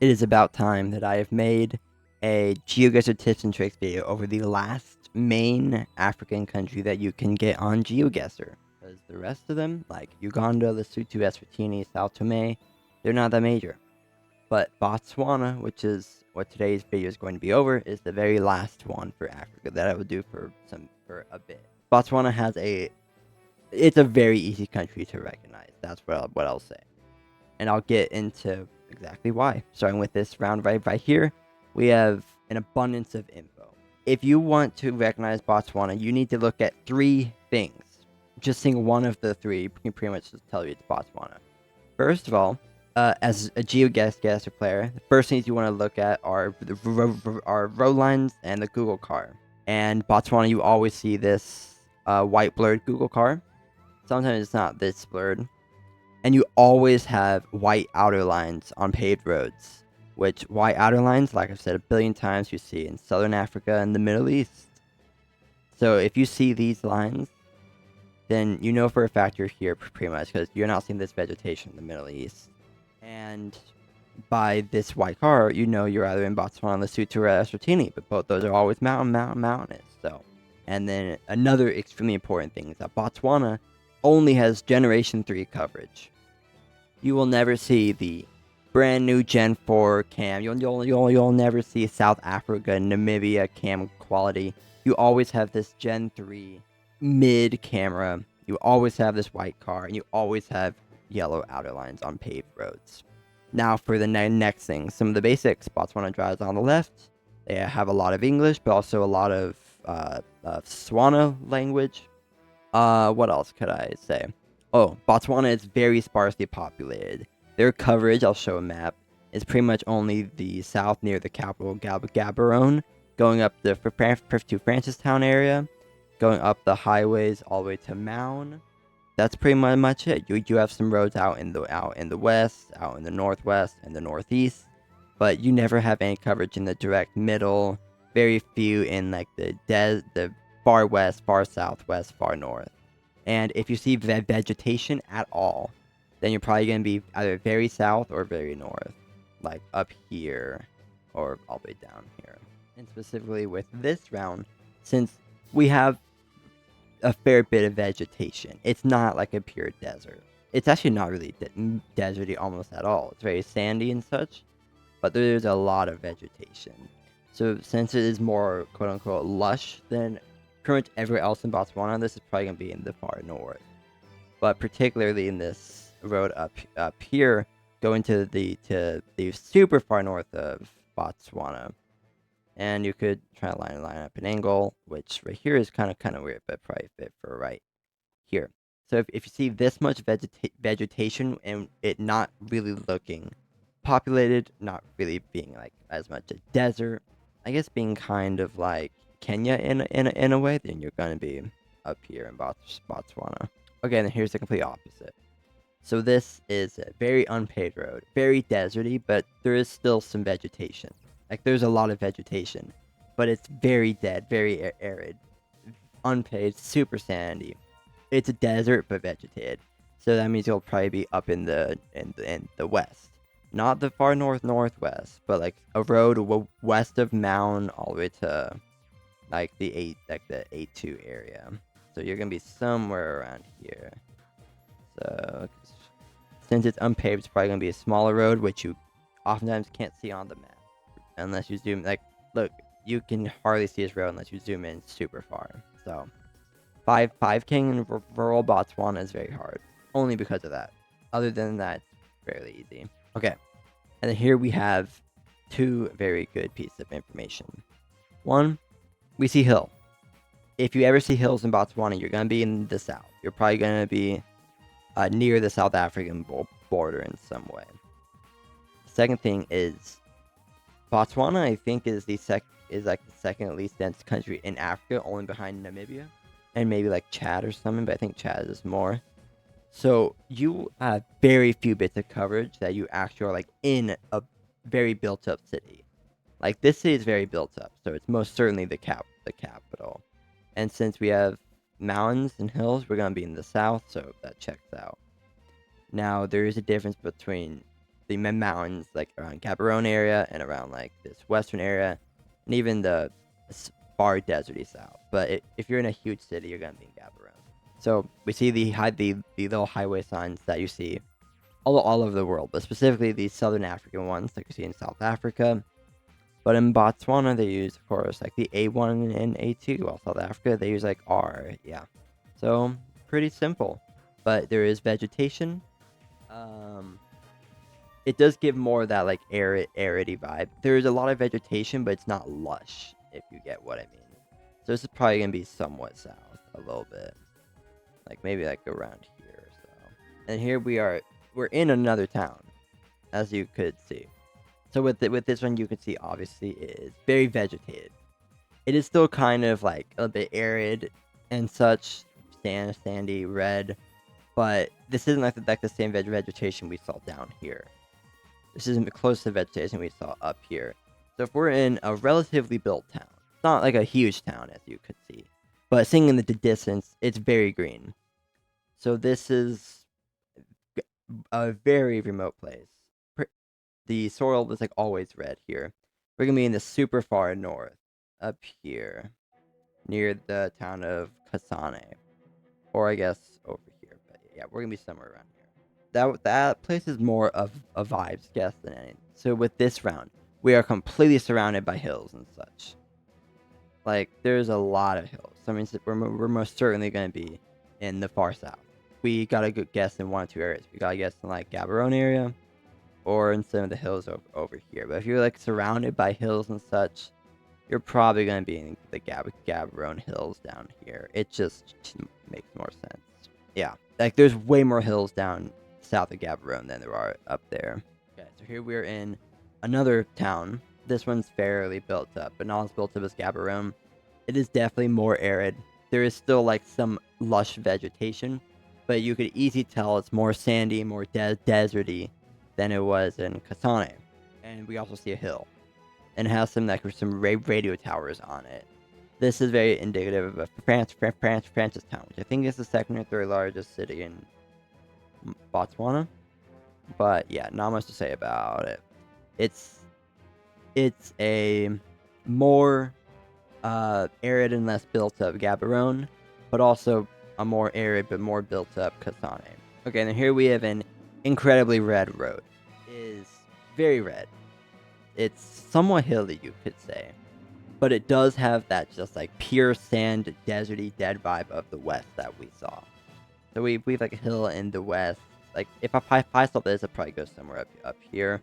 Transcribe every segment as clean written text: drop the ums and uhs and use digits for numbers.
It is about time that I have made a GeoGuessr tips and tricks video over the last main African country that you can get on GeoGuessr. Because the rest of them, like Uganda, Lesotho, Eswatini, Sao Tome, they're not that major. But Botswana, which is what today's video is going to be over, is the very last one for Africa that I will do for a bit. Botswana has it's a very easy country to recognize. That's what I'll say. And I'll get into exactly why. Starting with this round right here, we have an abundance of info. If you want to recognize Botswana, you need to look at 3 things. Just seeing one of the 3 can pretty much just tell you it's Botswana. First of all, as a GeoGuessr player, the first things you want to look at are road lines and the Google car. And Botswana, you always see this white blurred Google car. Sometimes it's not this blurred. And you always have white outer lines on paved roads, which white outer lines, like I've said a billion times, you see in Southern Africa and the Middle East. So if you see these lines, then you know for a fact you're here pretty much, because you're not seeing this vegetation in the Middle East. And by this white car, you know you're either in Botswana, Lesotho, or Eswatini, but both those are always mountainous. So, and then another extremely important thing is that Botswana only has Generation 3 coverage. You will never see the brand new Gen 4 cam. You'll never see South Africa, Namibia cam quality. You always have this Gen 3 mid camera. You always have this white car, and you always have yellow outer lines on paved roads. Now for the next thing, some of the basics. Botswana drives on the left. They have a lot of English, but also a lot of Swana language. What else could I say? Oh, Botswana is very sparsely populated. Their coverage, I'll show a map, is pretty much only the south near the capital Gaborone, going up to Francistown area, going up the highways all the way to Maun. That's pretty much it. You have some roads out in the west, out in the northwest, and the northeast, but you never have any coverage in the direct middle. Very few in like the far west, far southwest, far north. And if you see vegetation at all, then you're probably going to be either very south or very north, like up here or all the way down here. And specifically with this round, since we have a fair bit of vegetation, it's not like a pure desert. It's actually not really deserty almost at all. It's very sandy and such, but there's a lot of vegetation. So since it is more quote-unquote lush than pretty much everywhere else in Botswana, this is probably going to be in the far north. But particularly in this road up here, going to the super far north of Botswana. And you could try to line up an angle, which right here is kind of weird, but probably fit for right here. So if you see this much vegetation and it not really looking populated, not really being like as much a desert, I guess being kind of like Kenya in a way, then you're going to be up here in Botswana. Again, here's the complete opposite. So this is a very unpaved road, very deserty, but there is still some vegetation. Like there's a lot of vegetation, but it's very dead, very arid, unpaved, super sandy. It's a desert but vegetated. So that means you'll probably be up in the west. Not the far northwest, but like a road west of Maun all the way to like the A2 area. So you're gonna be somewhere around here. So since it's unpaved, it's probably gonna be a smaller road, which you oftentimes can't see on the map unless you zoom. Like, look, you can hardly see this road unless you zoom in super far. So 5 King in rural Botswana is very hard, only because of that. Other than that, it's fairly easy. Okay, and then here we have 2 very good pieces of information. One, we see hill. If you ever see hills in Botswana, you're going to be in the south. You're probably going to be near the South African border in some way. The second thing is Botswana, I think, is like the second least dense country in Africa, only behind Namibia and maybe like Chad or something, but I think Chad is more. So you have very few bits of coverage that you actually are like in a very built up city. Like this city is very built up, so it's most certainly the capital. And since we have mountains and hills, we're gonna be in the south, so that checks out. Now there is a difference between the mountains like around Gaborone area and around like this western area, and even the far deserty south. But if you're in a huge city, you're gonna be in Gaborone. So we see the little highway signs that you see all over the world, but specifically these southern African ones like you see in South Africa. But in Botswana, they use, of course, like the A1 and A2. While South Africa, they use like R. Yeah. So pretty simple. But there is vegetation. It does give more of that like aridy vibe. There is a lot of vegetation, but it's not lush, if you get what I mean. So this is probably gonna be somewhat south, a little bit, like maybe like around here. So, and here we're in another town, as you could see. So with this one, you can see obviously it is very vegetated. It is still kind of like a bit arid and such, sandy, red, but this isn't like the same vegetation we saw down here. This isn't close to the vegetation we saw up here. So if we're in a relatively built town, it's not like a huge town as you could see, but seeing in the distance, it's very green. So this is a very remote place. The soil was like always red here. We're gonna be in the super far north, up here, near the town of Kasane, or I guess over here. But yeah, we're gonna be somewhere around here. That place is more of a vibes guess than anything. So with this round, we are completely surrounded by hills and such. Like there's a lot of hills. So I mean, we're most certainly gonna be in the far south. We got a good guess in one or two areas. We got a guess in like Gaborone area, or in some of the hills over here. But if you're like surrounded by hills and such, you're probably going to be in the Gaborone hills down here. It just makes more sense. Yeah, like there's way more hills down south of Gaborone than there are up there. Okay, so here we're in another town. This one's fairly built up, but not as built up as Gaborone. It is definitely more arid. There is still like some lush vegetation, but you could easily tell it's more sandy, more deserty than it was in Kasane. And we also see a hill, and it has some radio towers on it. This is very indicative of Francistown, which I think is the second or third largest city in Botswana. But yeah, not much to say about it. It's a more arid and less built up Gaborone, but also a more arid but more built up Kasane. Okay, and here we have an incredibly red road. It is very red. It's somewhat hilly, you could say, but it does have that just like pure sand, deserty, dead vibe of the west that we saw. So we have like a hill in the west. Like if I saw this, I'd probably go somewhere up here,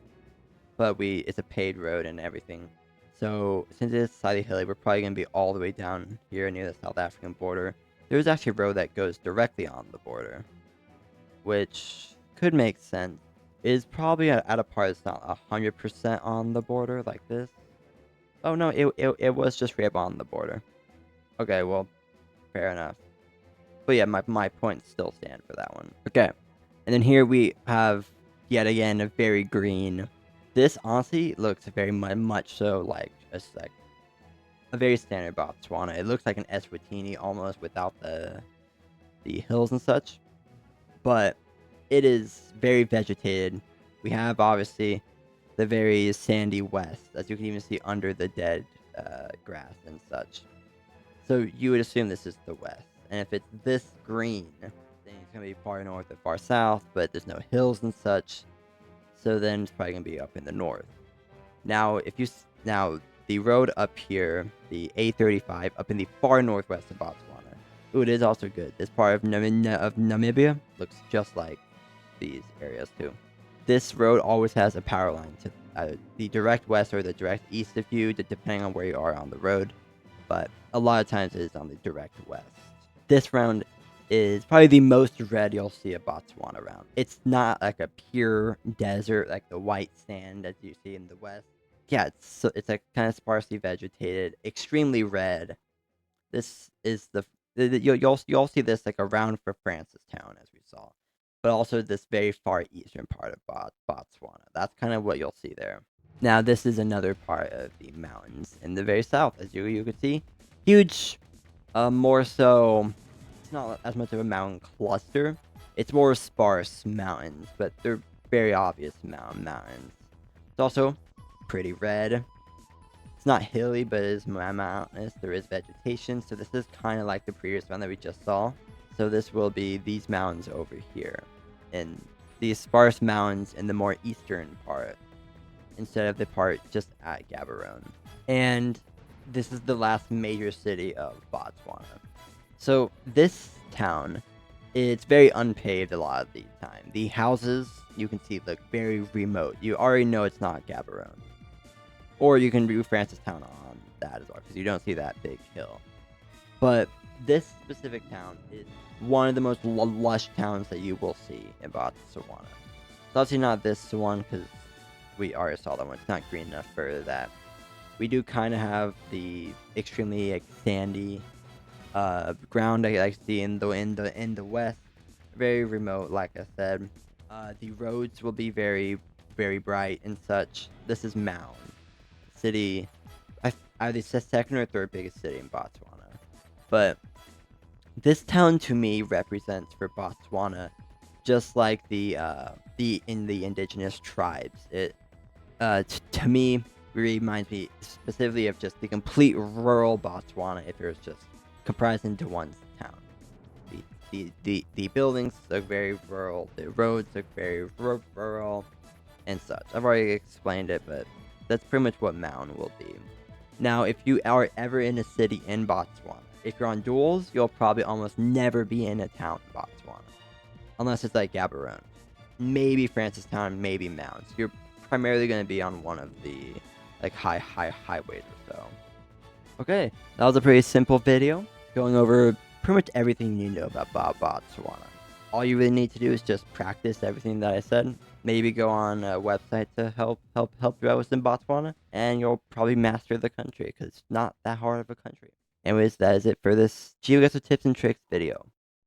but it's a paved road and everything. So since it's slightly hilly, we're probably gonna be all the way down here near the South African border. There's actually a road that goes directly on the border, which could make sense. It is probably at a part that's not 100% on the border like this. Oh no, it was just right on the border. Okay, well, fair enough. But yeah, my points still stand for that one. Okay, and then here we have yet again a very green. This honestly looks very much so like a very standard Botswana. It looks like an Eswatini almost without the hills and such, but it is very vegetated. We have obviously the very sandy west, as you can even see under the dead grass and such. So you would assume this is the west, and if it's this green, then it's gonna be far north or far south. But there's no hills and such, so then it's probably gonna be up in the north. Now, the road up here, the A35, up in the far northwest of Botswana. Ooh, it is also good. This part of Namibia looks just like these areas too. This road always has a power line to the direct west or the direct east of you, depending on where you are on the road. But a lot of times it is on the direct west. This round is probably the most red you'll see a Botswana round. It's not like a pure desert like the white sand as you see in the west. Yeah, it's like kind of sparsely vegetated, extremely red. This is you'll see this like around for Francistown as we saw, but also this very far eastern part of Botswana. That's kind of what you'll see there. Now this is another part of the mountains in the very south, as you could see, huge. More so, it's not as much of a mountain cluster. It's more sparse mountains, but they're very obvious mountains. It's also pretty red. It's not hilly, but it is mountainous. There is vegetation, so this is kind of like the previous one that we just saw. So this will be these mountains over here, and these sparse mountains in the more eastern part, instead of the part just at Gaborone. And this is the last major city of Botswana. So this town, it's very unpaved a lot of the time. The houses, you can see, look very remote. You already know it's not Gaborone. Or you can do Francistown on that as well, because you don't see that big hill. But this specific town is one of the most lush towns that you will see in Botswana. It's obviously not this one, because we already saw that one. It's not green enough for that. We do kind of have the extremely sandy ground I see in the west. Very remote, like I said. The roads will be very, very bright and such. This is Mound City. Either the second or third biggest city in Botswana. But this town to me represents for Botswana just like the indigenous tribes. It to me reminds me specifically of just the complete rural Botswana if it was just comprised into one town. The buildings look very rural, the roads look very rural, and such. I've already explained it, but that's pretty much what Mound will be. Now, if you are ever in a city in Botswana, if you're on duels, you'll probably almost never be in a town in Botswana. Unless it's like Gaborone. Maybe Francistown, maybe Mound. So you're primarily going to be on one of the like highways or so. Okay, that was a pretty simple video going over pretty much everything you know about Botswana. All you really need to do is just practice everything that I said. Maybe go on a website to help you out with some Botswana, and you'll probably master the country because it's not that hard of a country. Anyways, that is it for this GeoGuessr tips and tricks video.